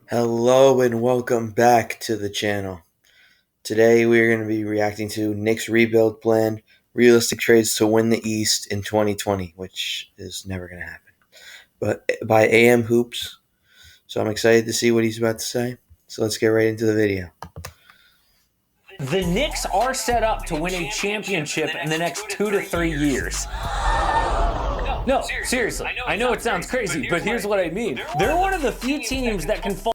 Hello and welcome back to the channel. Today we are going to be reacting to KNICKS rebuild plan, realistic trades to win the East in 2020, which is never going to happen. But by AM Hoops, so I'm excited to see what he's about to say. So let's get right into the video. The Knicks are set up to win a championship in the next 2 to 3 years. No, seriously. I know it sounds crazy, but here's what I mean. They're one of the few teams that can fall.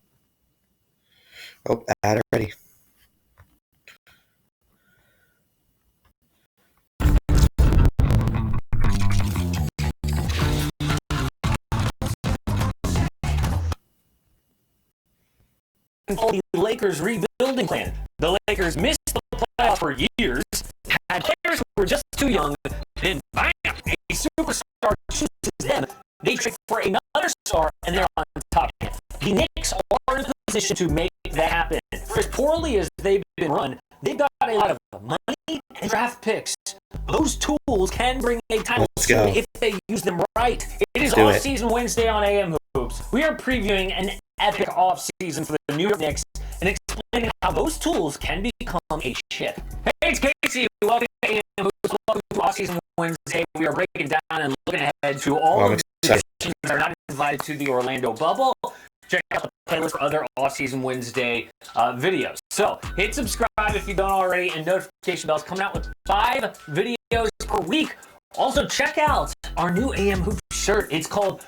Oh, ad already. The Lakers rebuilding plan. The Lakers missed the playoffs for years, had players who were just too young, then bam, a superstar chooses them. They trade for another star, and they're on top. The Knicks are in a position to make that happen. For as poorly as they've been run, they've got a lot of money and draft picks. Those tools can bring a title if they use them right. It is off-season Wednesday on AM Hoops. We are previewing an epic off-season for the New York Knicks and explaining how those tools can become a chip. Hey, it's Casey. Welcome to AM Hoops. Welcome to off-season Wednesday. We are breaking down and looking ahead to all of the decisions that are not invited to the Orlando bubble. Check out the playlist for other off-season Wednesday videos. So hit subscribe if you don't already, and notification bells coming out with 5 videos per week. Also check out our new AM Hoop shirt. It's called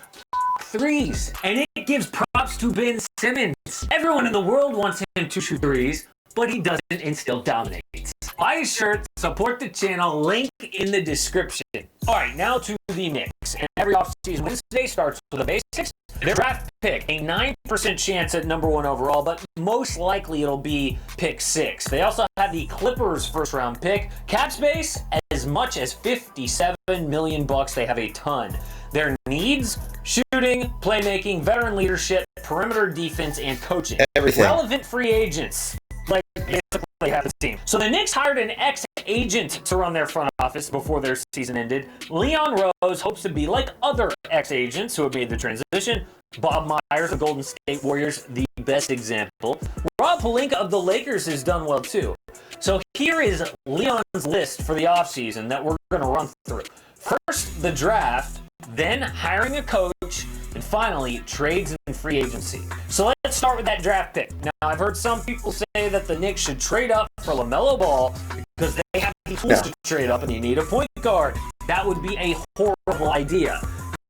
Threes, and it gives props to Ben Simmons. Everyone in the world wants him to shoot threes, but he doesn't and still dominates. Buy his shirt, support the channel, link in the description. All right, now to the Knicks. And every offseason Wednesday starts with the basics. Their draft pick, a 9% chance at #1 overall, but most likely it'll be pick 6. They also have the Clippers first-round pick. Cap space, as much as $57 million. They have a ton. Their needs: shooting, playmaking, veteran leadership, perimeter defense, and coaching. Everything. Relevant free agents, like basically half the team. So the Knicks hired an ex-agent to run their front office before their season ended. Leon Rose hopes to be like other ex-agents who have made the transition. Bob Myers of Golden State Warriors, the best example. Rob Pelinka of the Lakers has done well too. So here is Leon's list for the offseason that we're going to run through. First, the draft, then hiring a coach, and finally, trades and free agency. So let's start with that draft pick. Now, I've heard some people say that the Knicks should trade up for LaMelo Ball because they have the tools to trade up and they need a point guard. That would be a horrible idea.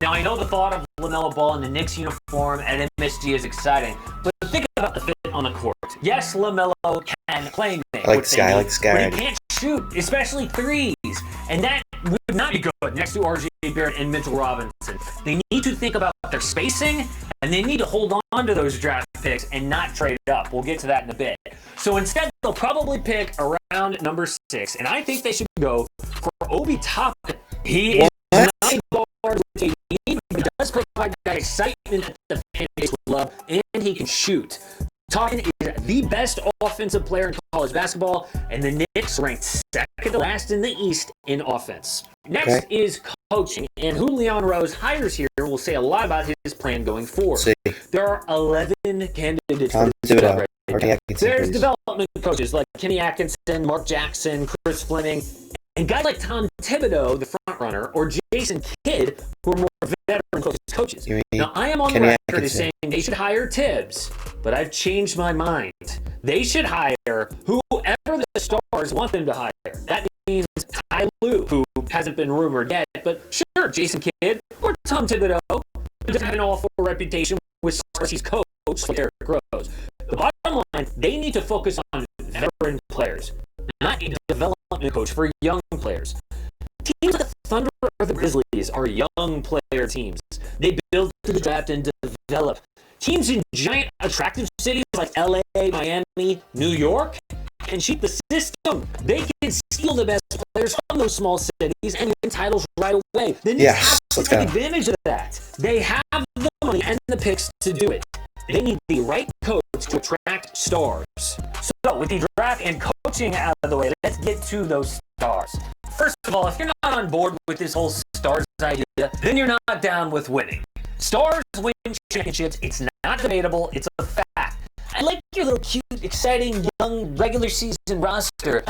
Now, I know the thought of LaMelo Ball in the Knicks uniform at MSG is exciting, but think about the fit on the court. Yes, LaMelo can play make, I like this guy, but he can't shoot, especially threes, and that would not be good next to R.J. Barrett and Mitchell Robinson. They need to think about their spacing, and they need to hold on to those draft picks and not trade up. We'll get to that in a bit. So instead, they'll probably pick around #6, and I think they should go for Obi Toppin. He is not a guard with a need, but he does provide that excitement that the fan base would love, and he can shoot. Toppin is the best offensive player in college basketball, and the Knicks ranked second to last in the East in offense. Next is coaching, and who Leon Rose hires here will say a lot about his plan going forward. There are 11 candidates for this job right now. There's development coaches like Kenny Atkinson, Mark Jackson, Chris Fleming, and guys like Tom Thibodeau, the front runner, or Jason Kidd, who are more veteran coaches. Now, I am on the record as saying they should hire Tibbs, but I've changed my mind. They should hire whoever the stars want them to hire. That means Ty Lue, who hasn't been rumored yet, but sure, Jason Kidd or Tom Thibodeau, who doesn't have an awful reputation with stars he's coached like Eric Rose. The bottom line, they need to focus on veteran players, not a development coach for young players. Teams like the Thunder or the Grizzlies are young player teams. They build to the draft and develop. Teams in giant, attractive cities like LA, Miami, New York can cheat the system. They can steal the best players from those small cities and win titles right away. The Knicks have to take advantage of that. They have the money and the picks to do it. They need the right coach to attract stars. So, with the draft and coaching out of the way, let's get to those stars. First of all, if you're not on board with this whole stars idea, then you're not down with winning. Stars win championships. It's not debatable. It's a fact. your little cute, exciting, young, regular season roster,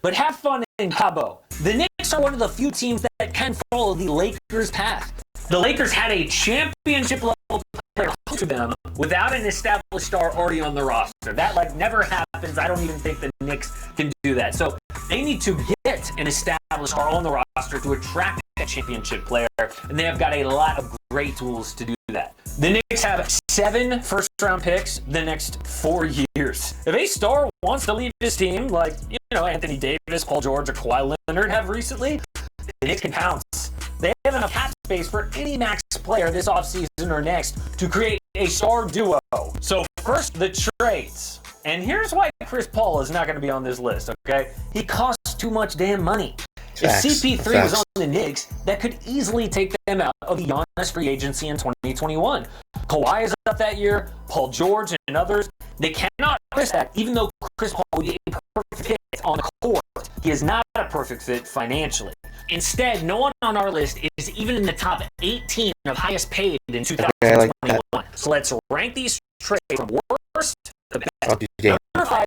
but have fun in Cabo. The Knicks are one of the few teams that can follow the Lakers' path. The Lakers had a championship-level player to them without an established star already on the roster. That never happens. I don't even think the Knicks can do that. So they need to get an established star on the roster to attract a championship player, and they have got a lot of great tools to do that. The Knicks have 7 first-round picks the next 4 years. If a star wants to leave his team, like Anthony Davis, Paul George, or Kawhi Leonard have recently, the Knicks can pounce. They have enough cap space for any max player this offseason or next to create a star duo. So first, the trades. And here's why Chris Paul is not going to be on this list, okay? He costs too much damn money. If CP3 was on the Knicks, that could easily take them out of the Giannis free agency in 2021. Kawhi is up that year, Paul George and others. They cannot risk that, even though Chris Paul would be a perfect fit on the court. He is not a perfect fit financially. Instead, no one on our list is even in the top 18 of highest paid in 2021. So let's rank these trades from worst to best. Number 5,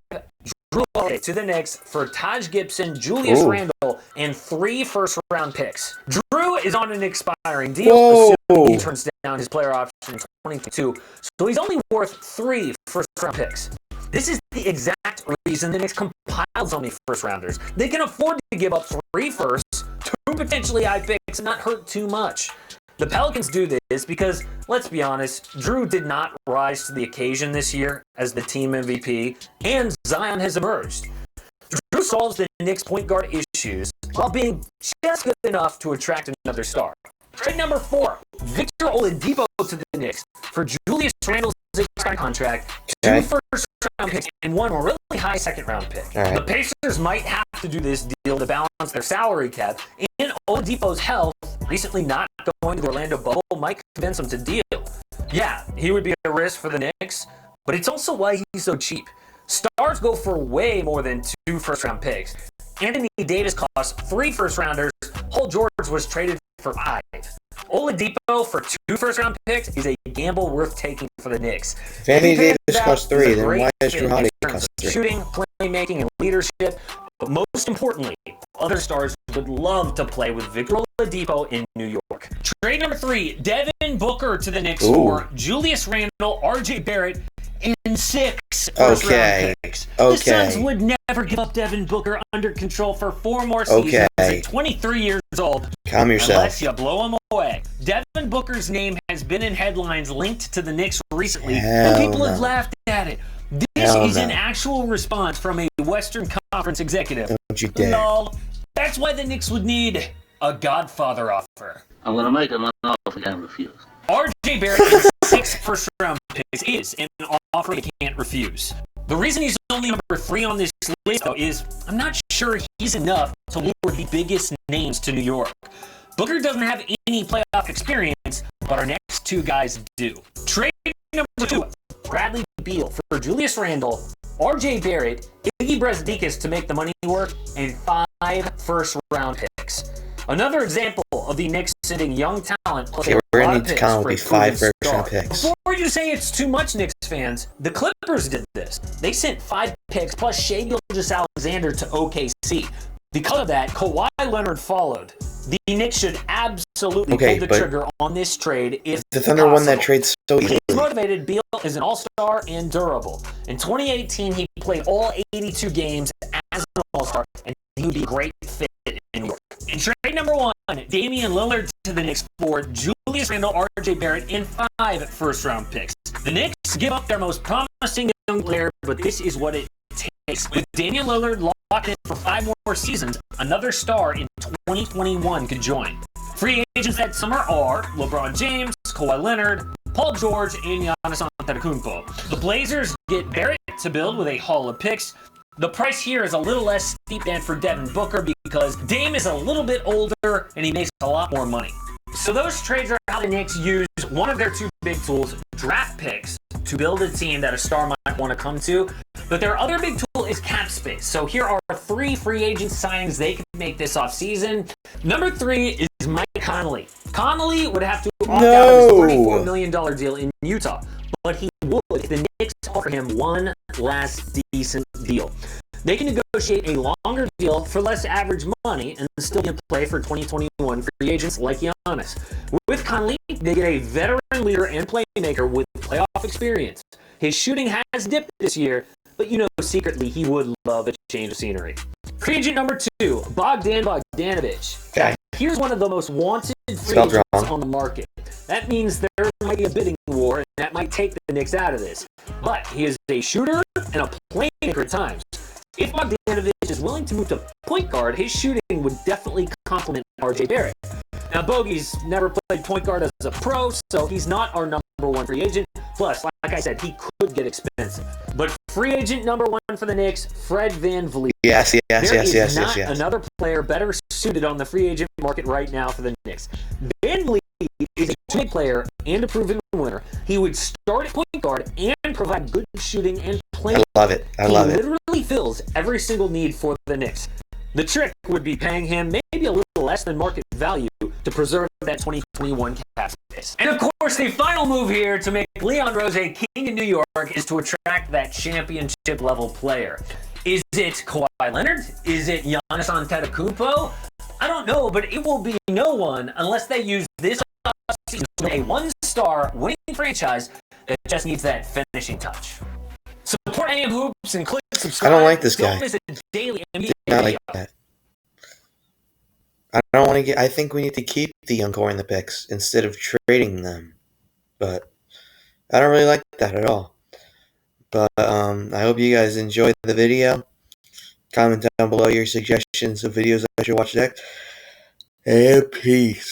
Drew Holiday to the Knicks for Taj Gibson, Julius Randle, and 3 first-round picks. Drew is on an expiring deal, assuming he turns down his player option in 2022, so he's only worth 3 first-round picks. This is the exact reason the Knicks compiled so many first-rounders. They can afford to give up 3 firsts, 2 potentially high picks, and not hurt too much. The Pelicans do this because, let's be honest, Drew did not rise to the occasion this year as the team MVP, and Zion has emerged. Drew solves the Knicks' point guard issues while being just good enough to attract another star. Trade number 4, Victor Oladipo to the Knicks for Julius Randle's expiring contract, 2 first-round picks, and 1 really high second-round pick. The Pacers might have to do this deal to balance their salary cap, and Oladipo's health, recently not going to the Orlando bubble, might convince him to deal. Yeah, he would be a risk for the Knicks, but it's also why he's so cheap. Stars go for way more than 2 first-round picks. Anthony Davis cost 3 first-rounders. Paul George was traded for 5. Oladipo for 2 first-round picks is a gamble worth taking for the Knicks. If Anthony Davis costs 3, then why is Drew Holiday cost 3? Shooting, playmaking, and leadership. But most importantly, other stars would love to play with Victor Oladipo in New York. Trade number 3, Devin Booker to the Knicks for Julius Randle, R.J. Barrett, and 6 first-round picks. The Suns would never give up Devin Booker under control for 4 more seasons at 23 years old. Calm yourself. Unless you blow him away. Devin Booker's name has been in headlines linked to the Knicks recently, and people have laughed at it. This is an actual response from a Western Conference executive. Don't you dare. No, that's why the Knicks would need a Godfather offer. I'm going to make him an offer he can't refuse. R.J. Barrett and 6 first-round picks is an offer he can't refuse. The reason he's only number 3 on this list, though, is I'm not sure he's enough to lure the biggest names to New York. Booker doesn't have any playoff experience, but our next 2 guys do. Trade number 2, Bradley Beal for Julius Randle, R.J. Barrett, Iggy Brasdeikis to make the money work, and 5 first-round picks. Another example of the Knicks sending young talent plus we're a lot going of to need picks to count for a be 5 proven first-round star. picks. Before you say it's too much, Knicks fans, the Clippers did this. They sent 5 picks plus Shai Gilgeous-Alexander to OKC. Because of that, Kawhi Leonard followed. The Knicks should absolutely pull the trigger on this trade if the Thunder won that trade so easily. Motivated, Beal is an all-star and durable. In 2018, he played all 82 games as an all-star, and he would be a great fit in New York. In trade number 1, Damian Lillard to the Knicks for Julius Randle, R.J. Barrett, and 5 first-round picks. The Knicks give up their most promising young player, but this is what it takes. With Damian Lillard locked in for 5 more seasons, another star in 2021 could join. Free agents that summer are LeBron James, Kawhi Leonard, Paul George, and Giannis Antetokounmpo. The Blazers get Barrett to build with a haul of picks. The price here is a little less steep than for Devin Booker because Dame is a little bit older and he makes a lot more money. So those trades are how the Knicks use one of their 2 big tools, draft picks, to build a team that a star might want to come to. But their other big tool is cap space. So here are 3 free agent signings they could make this offseason. Number 3 is Mike Conley. Conley would have to opt out of his $34 million deal in Utah. but he would if the Knicks offer him one last decent deal. They can negotiate a longer deal for less average money and still get play for 2021 free agents like Giannis. With Conley, they get a veteran leader and playmaker with playoff experience. His shooting has dipped this year, but secretly he would love a change of scenery. Free agent number 2, Bogdan Bogdanović. Okay. Here's one of the most wanted free agents on the market. That means there might be a bidding war, and that might take the Knicks out of this. But he is a shooter and a playmaker at times. If Bogdanović is willing to move to point guard, his shooting would definitely complement RJ Barrett. Now, Bogey's never played point guard as a pro, so he's not our number 1 free agent. Plus, like I said, he could get expensive. But free agent number 1 for the Knicks, Fred VanVleet. Yes. There is not another player better suited on the free agent market right now for the Knicks. VanVleet is a two-way player and a proven winner. He would start at point guard and provide good shooting and playing. I love it. He literally fills every single need for the Knicks. The trick would be paying him maybe a little less than market value to preserve that 2021 cap space. And of course, the final move here to make Leon Rose king in New York is to attract that championship level player. Is it Kawhi Leonard? Is it Giannis Antetokounmpo? I don't know, but it will be no one unless they use this offseason to a one-star winning franchise that just needs that finishing touch. Support AM Hoops and click subscribe. I don't like this guy. Don't miss a daily NBA Not video. like that. I don't want to get. I think we need to keep the young core in the picks instead of trading them. But I don't really like that at all. But I hope you guys enjoyed the video. Comment down below your suggestions of videos I should watch next. And peace.